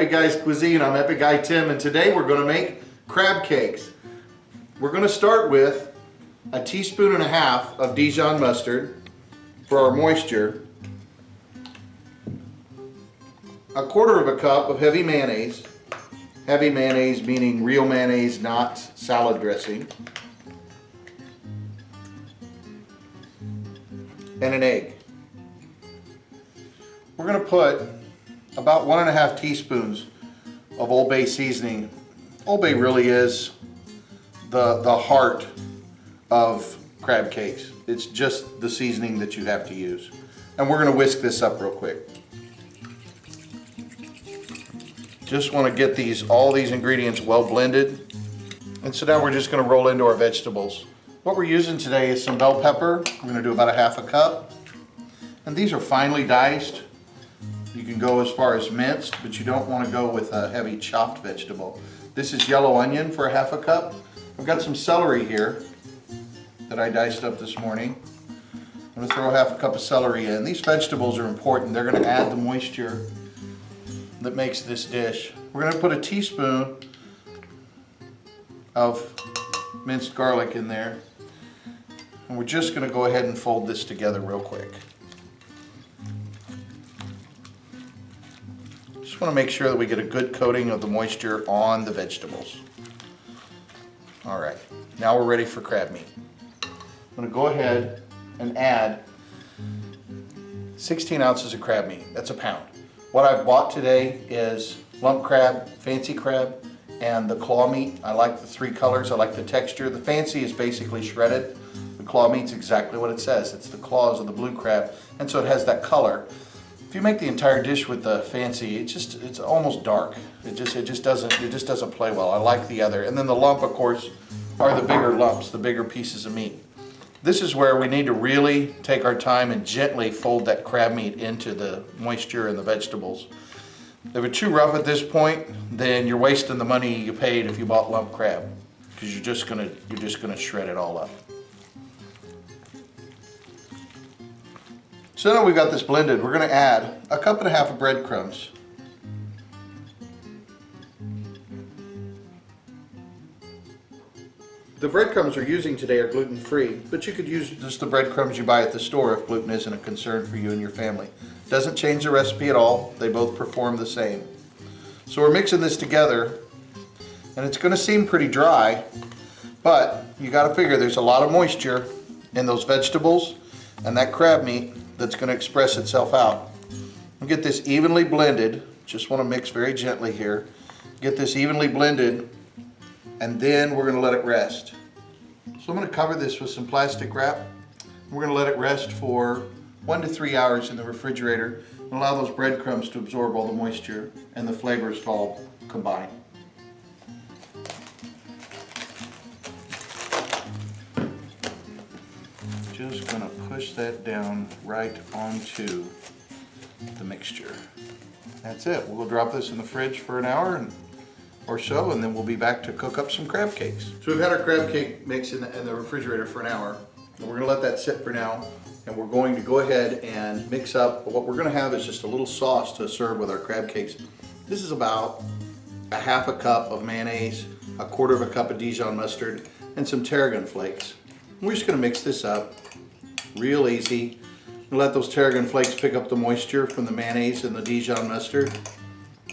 Epic Guys Cuisine. I'm Epic Guy Tim, and today we're going to make crab cakes. We're going to start with a teaspoon and a half of Dijon mustard for our moisture, a quarter of a cup of heavy mayonnaise meaning real mayonnaise, not salad dressing, and an egg. We're going to put about 1.5 teaspoons of Old Bay seasoning. Old Bay really is the heart of crab cakes. It's just the seasoning that you have to use. And we're going to whisk this up real quick. Just want to get all these ingredients well blended. And so now we're just going to roll into our vegetables. What we're using today is some bell pepper. We're going to do about 1/2 cup. And these are finely diced. You can go as far as minced, but you don't want to go with a heavy chopped vegetable. This is yellow onion for 1/2 cup. I've got some celery here that I diced up this morning. I'm going to throw 1/2 cup of celery in. These vegetables are important. They're going to add the moisture that makes this dish. We're going to put a teaspoon of minced garlic in there. And we're just going to go ahead and fold this together real quick. Just want to make sure that we get a good coating of the moisture on the vegetables. All right, now we're ready for crab meat. I'm going to go ahead and add 16 ounces of crab meat. That's a pound. What I've bought today is lump crab, fancy crab, and the claw meat. I like the 3 colors. I like the texture. The fancy is basically shredded. The claw meat's exactly what it says. It's the claws of the blue crab, and so it has that color. If you make the entire dish with the fancy, it's almost dark. It just doesn't play well. I like the other. And then the lump, of course, are the bigger lumps, the bigger pieces of meat. This is where we need to really take our time and gently fold that crab meat into the moisture and the vegetables. If it's too rough at this point, then you're wasting the money you paid if you bought lump crab, because you're just gonna shred it all up. So now we've got this blended, we're going to add 1.5 cups of breadcrumbs. The breadcrumbs we're using today are gluten-free, but you could use just the breadcrumbs you buy at the store if gluten isn't a concern for you and your family. Doesn't change the recipe at all, they both perform the same. So we're mixing this together, and it's going to seem pretty dry, but you got to figure there's a lot of moisture in those vegetables and that crab meat that's going to express itself out. We'll get this evenly blended. Just want to mix very gently here. Get this evenly blended, and then we're going to let it rest. So I'm going to cover this with some plastic wrap. We're going to let it rest for 1 to 3 hours in the refrigerator and allow those breadcrumbs to absorb all the moisture and the flavors to all combine. Just going to push that down right onto the mixture. That's it. We'll drop this in the fridge for an hour or so, and then we'll be back to cook up some crab cakes. So we've had our crab cake mix in the refrigerator for an hour, and we're going to let that sit for now, and we're going to go ahead and mix up. What we're going to have is just a little sauce to serve with our crab cakes. This is about 1/2 cup of mayonnaise, 1/4 cup of Dijon mustard, and some tarragon flakes. We're just going to mix this up real easy and let those tarragon flakes pick up the moisture from the mayonnaise and the Dijon mustard.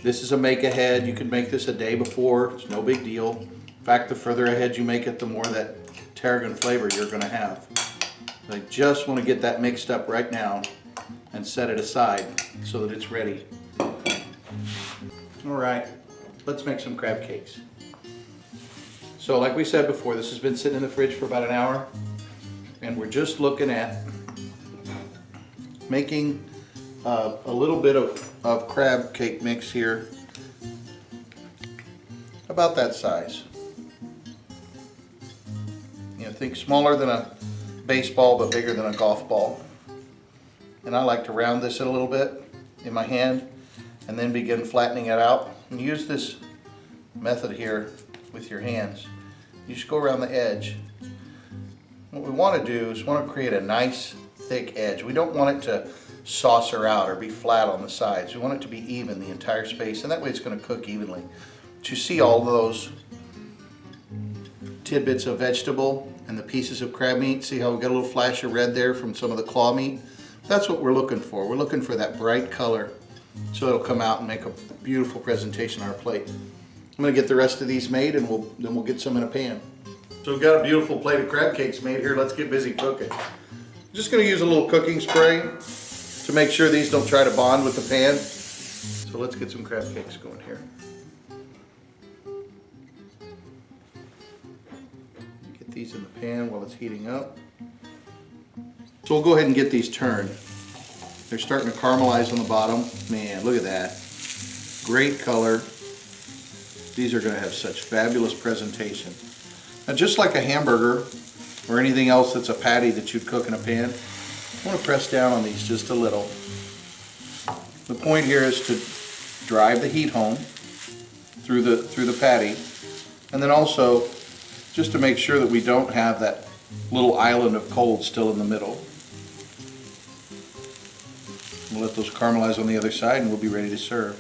This is a make ahead. You can make this a day before. It's no big deal. In fact, the further ahead you make it, the more that tarragon flavor you're going to have. I just want to get that mixed up right now and set it aside so that it's ready. All right, let's make some crab cakes. So like we said before, this has been sitting in the fridge for about an hour, and we're just looking at making a little bit of crab cake mix here, about that size. You know, think smaller than a baseball but bigger than a golf ball. And I like to round this in a little bit in my hand and then begin flattening it out. And use this method here with your hands. You just go around the edge. What we want to do is create a nice thick edge. We don't want it to saucer out or be flat on the sides. We want it to be even the entire space, and that way it's going to cook evenly. But you see all those tidbits of vegetable and the pieces of crab meat. See how we got a little flash of red there from some of the claw meat? That's what we're looking for. We're looking for that bright color so it'll come out and make a beautiful presentation on our plate. I'm going to get the rest of these made, and then we'll get some in a pan. So we've got a beautiful plate of crab cakes made here. Let's get busy cooking. I'm just going to use a little cooking spray to make sure these don't try to bond with the pan. So let's get some crab cakes going here. Get these in the pan while it's heating up. So we'll go ahead and get these turned. They're starting to caramelize on the bottom. Man, look at that. Great color. These are going to have such fabulous presentation. Now, just like a hamburger or anything else that's a patty that you'd cook in a pan, I want to press down on these just a little. The point here is to drive the heat home through the patty, and then also just to make sure that we don't have that little island of cold still in the middle. We'll let those caramelize on the other side, and we'll be ready to serve.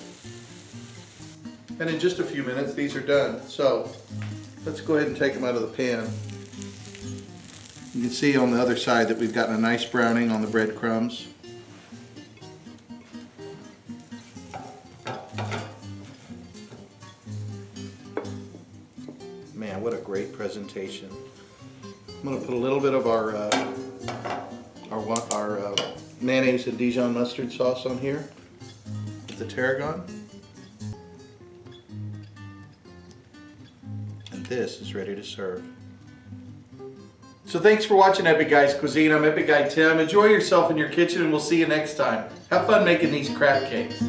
And in just a few minutes, these are done. So let's go ahead and take them out of the pan. You can see on the other side that we've gotten a nice browning on the breadcrumbs. Man, what a great presentation. I'm going to put a little bit of our mayonnaise and Dijon mustard sauce on here with the tarragon. And this is ready to serve. So thanks for watching Epic Guys Cuisine. I'm Epic Guy Tim. Enjoy yourself in your kitchen, and we'll see you next time. Have fun making these crab cakes.